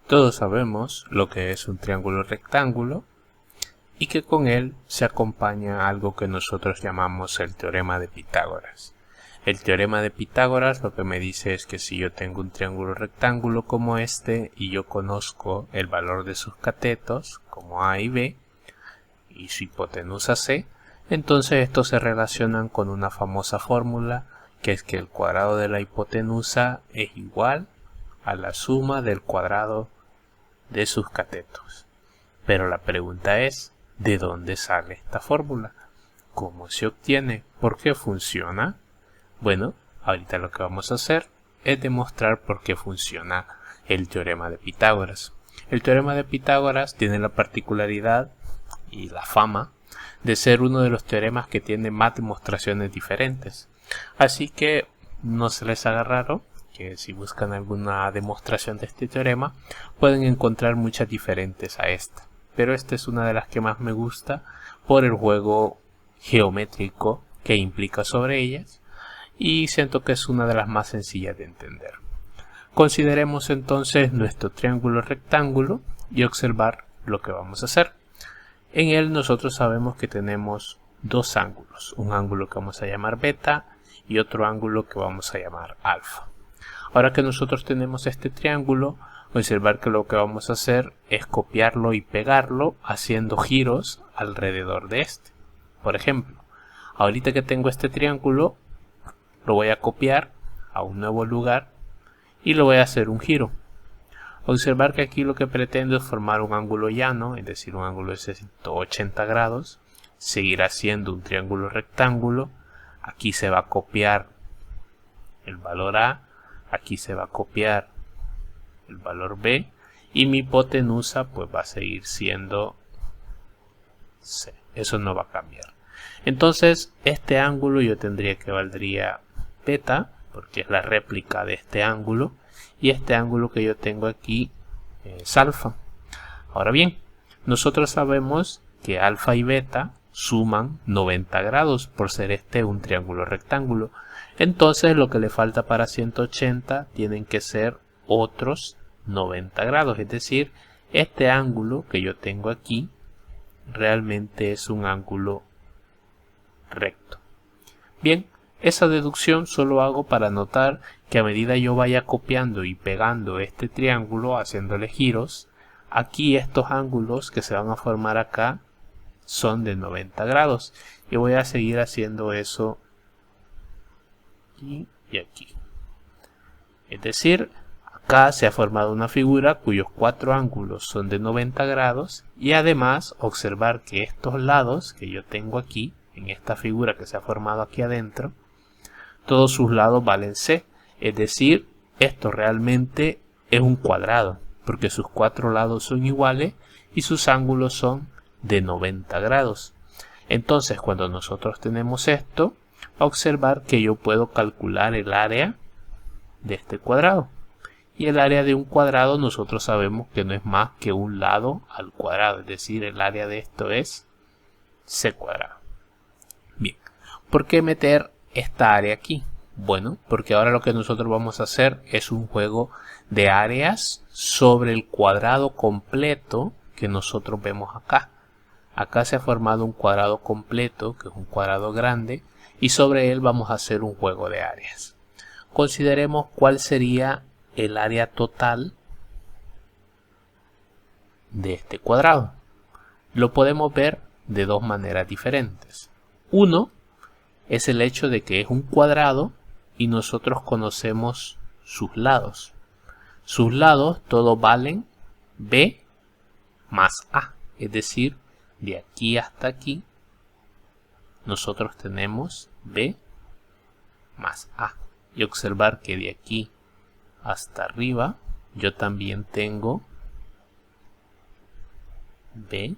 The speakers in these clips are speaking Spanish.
Todos sabemos lo que es un triángulo rectángulo y que con él se acompaña algo que nosotros llamamos el teorema de Pitágoras. El teorema de Pitágoras lo que me dice es que si yo tengo un triángulo rectángulo como este y yo conozco el valor de sus catetos como A y B y su hipotenusa C, entonces estos se relacionan con una famosa fórmula que es que el cuadrado de la hipotenusa es igual a la suma del cuadrado de sus catetos. Pero la pregunta es, ¿de dónde sale esta fórmula? ¿Cómo se obtiene? ¿Por qué funciona? Bueno, ahorita lo que vamos a hacer es demostrar por qué funciona el teorema de Pitágoras. El teorema de Pitágoras tiene la particularidad y la fama de ser uno de los teoremas que tiene más demostraciones diferentes. Así que no se les haga raro que si buscan alguna demostración de este teorema pueden encontrar muchas diferentes a esta, pero esta es una de las que más me gusta por el juego geométrico que implica sobre ellas y siento que es una de las más sencillas de entender. Consideremos entonces nuestro triángulo rectángulo y observar lo que vamos a hacer. En él nosotros sabemos que tenemos dos ángulos, un ángulo que vamos a llamar beta y otro ángulo que vamos a llamar alfa. Ahora que nosotros tenemos este triángulo, observar que lo que vamos a hacer es copiarlo y pegarlo haciendo giros alrededor de este. Por ejemplo, ahorita que tengo este triángulo, lo voy a copiar a un nuevo lugar y lo voy a hacer un giro. Observar que aquí lo que pretendo es formar un ángulo llano, es decir, un ángulo de 180 grados. Seguirá siendo un triángulo rectángulo. Aquí se va a copiar el valor A. Aquí se va a copiar el valor B y mi hipotenusa pues va a seguir siendo C. Eso no va a cambiar. Entonces este ángulo yo tendría que valdría beta porque es la réplica de este ángulo y este ángulo que yo tengo aquí es alfa. Ahora bien, nosotros sabemos que alfa y beta suman 90 grados por ser este un triángulo rectángulo. Entonces lo que le falta para 180 tienen que ser otros 90 grados. Es decir, este ángulo que yo tengo aquí realmente es un ángulo recto. Bien, esa deducción solo hago para notar que a medida yo vaya copiando y pegando este triángulo, haciéndole giros, aquí estos ángulos que se van a formar acá son de 90 grados. Y voy a seguir haciendo eso aquí y aquí. Es decir, acá se ha formado una figura cuyos cuatro ángulos son de 90 grados y además observar que estos lados que yo tengo aquí, en esta figura que se ha formado aquí adentro, todos sus lados valen C. Es decir, esto realmente es un cuadrado porque sus cuatro lados son iguales y sus ángulos son de 90 grados. Entonces cuando nosotros tenemos esto, observar que yo puedo calcular el área de este cuadrado. Y el área de un cuadrado nosotros sabemos que no es más que un lado al cuadrado. Es decir, el área de esto es C cuadrado. Bien, ¿por qué meter esta área aquí? Bueno, porque ahora lo que nosotros vamos a hacer es un juego de áreas sobre el cuadrado completo que nosotros vemos acá. Acá se ha formado un cuadrado completo, que es un cuadrado grande, y sobre él vamos a hacer un juego de áreas. Consideremos cuál sería el área total de este cuadrado. Lo podemos ver de dos maneras diferentes. Uno es el hecho de que es un cuadrado y nosotros conocemos sus lados. Sus lados todos valen B más A, es decir, de aquí hasta aquí nosotros tenemos B más A. Y observar que de aquí hasta arriba yo también tengo B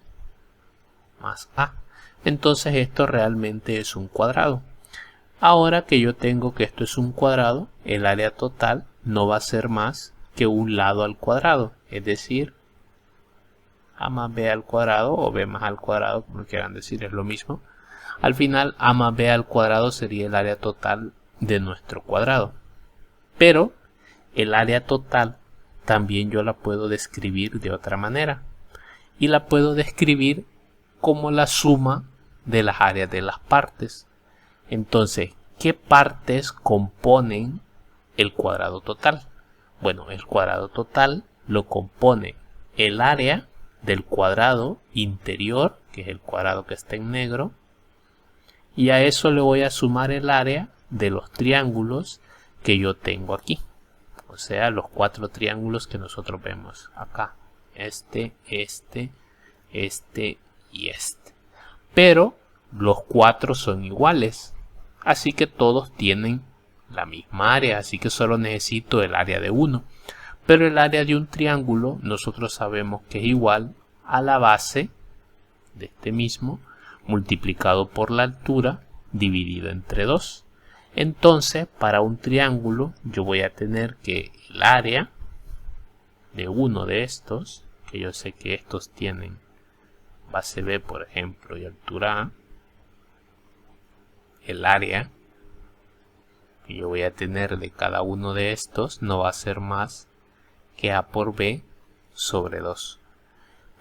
más A. Entonces esto realmente es un cuadrado. Ahora que yo tengo que esto es un cuadrado, el área total no va a ser más que un lado al cuadrado. Es decir, A más B al cuadrado o B más al cuadrado, como quieran decir, es lo mismo. Al final A más B al cuadrado sería el área total de nuestro cuadrado. Pero el área total también yo la puedo describir de otra manera. Y la puedo describir como la suma de las áreas de las partes. Entonces, ¿qué partes componen el cuadrado total? Bueno, el cuadrado total lo compone el área del cuadrado interior, que es el cuadrado que está en negro, y a eso le voy a sumar el área de los triángulos que yo tengo aquí. O sea, los 4 triángulos que nosotros vemos acá. Este y este. Pero los 4 son iguales. Así que todos tienen la misma área. Así que solo necesito el área de uno. Pero el área de un triángulo nosotros sabemos que es igual a la base de este mismo multiplicado por la altura dividido entre 2. Entonces, para un triángulo yo voy a tener que el área de uno de estos, que yo sé que estos tienen base B, por ejemplo, y altura A, el área que yo voy a tener de cada uno de estos no va a ser más que A por B sobre 2.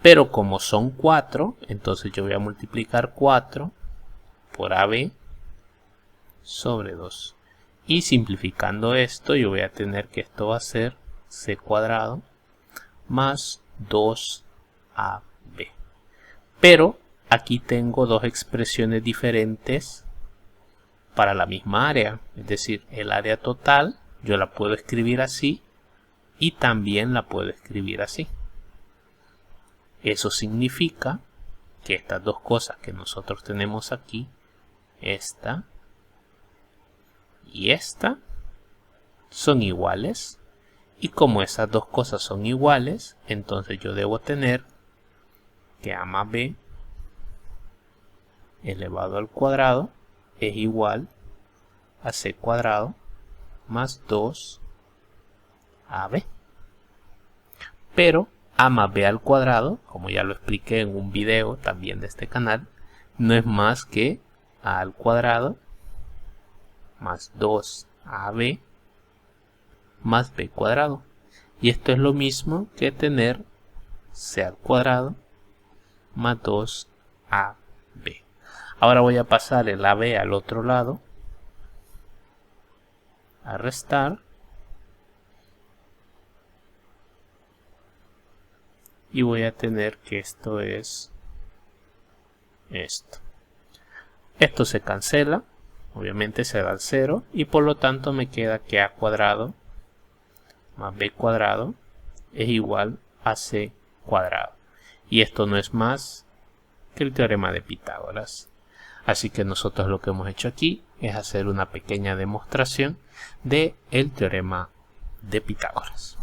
Pero como son 4, entonces yo voy a multiplicar 4 por AB sobre 2. Y simplificando esto, yo voy a tener que esto va a ser C cuadrado más 2AB. Pero aquí tengo dos expresiones diferentes para la misma área. Es decir, el área total yo la puedo escribir así y también la puedo escribir así. Eso significa que estas dos cosas que nosotros tenemos aquí, esta y esta, son iguales. Y como esas dos cosas son iguales, entonces yo debo tener que A más B elevado al cuadrado es igual a C cuadrado más 2AB. Pero A más B al cuadrado, como ya lo expliqué en un video también de este canal, no es más que A al cuadrado más 2AB más B cuadrado. Y esto es lo mismo que tener C al cuadrado más 2AB. Ahora voy a pasar el AB al otro lado, a restar, y voy a tener que esto es esto. Esto se cancela, obviamente se da al 0, y por lo tanto me queda que A cuadrado más B cuadrado es igual a C cuadrado. Y esto no es más que el teorema de Pitágoras. Así que nosotros lo que hemos hecho aquí es hacer una pequeña demostración del teorema de Pitágoras.